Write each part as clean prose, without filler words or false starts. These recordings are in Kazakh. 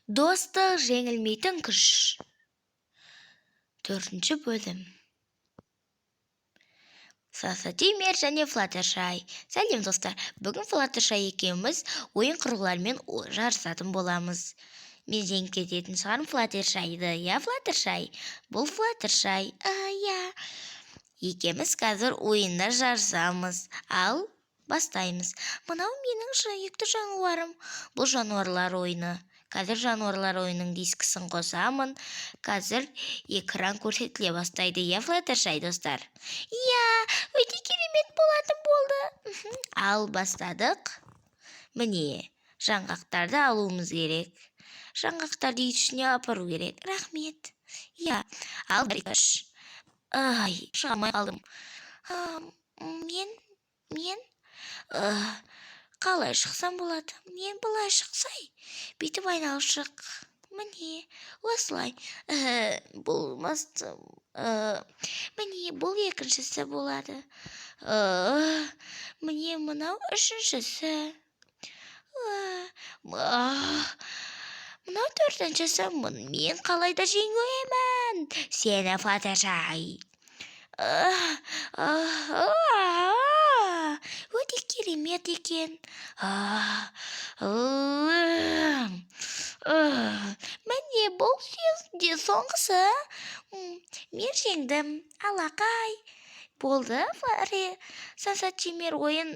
Достық жеңілмейтін күш. 4-ші бөлім. Тимер және Флаттершай. Сәлем достар. Бүгін Флаттершай екеуміз ойын құрылғыларымен жарысатын боламыз. Мен жеңіп кететін шығармын Флаттершайды. Я, Флаттершай? Бұл Флаттершай. Я. Екеміз қазір ойында жарысамыз. Ал бастаймыз. Мынау менің сүйікті жануарым. Бұл жануарлар ойыны. Қазір жануарлар ойының дискісін қосамын. Қазір экран көрсетіле бастайды. Я, Флаттершай достар? Я, өте керемет болатын болды. Ал бастадық. Міне, жаңғақтарды алуымыз керек. Жаңғақтарды үй ішіне апару керек. Рахмет. Я, ал барикаш. Ай, шыға алмай қалдым. Мен қалай шықсам болады? Мен былай шықсай. Бүйтіп айналып шық. Міне, осылай. Болмасты. Міне, бұл екіншісі болады. Міне, мынау үшіншісі. Мынау төртіншісі. Мен қалайда жеңемін? Сені, Флаттершай. Өте керемет екен. Міне, бұл де соңғысы. Мен жеңдім. Алақай. Болды, Тимер ойын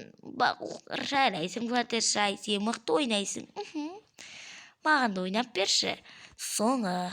жарайсың, Флаттершай. Сен мықты ойнайсың. Маған да ойнап берші. Соңы.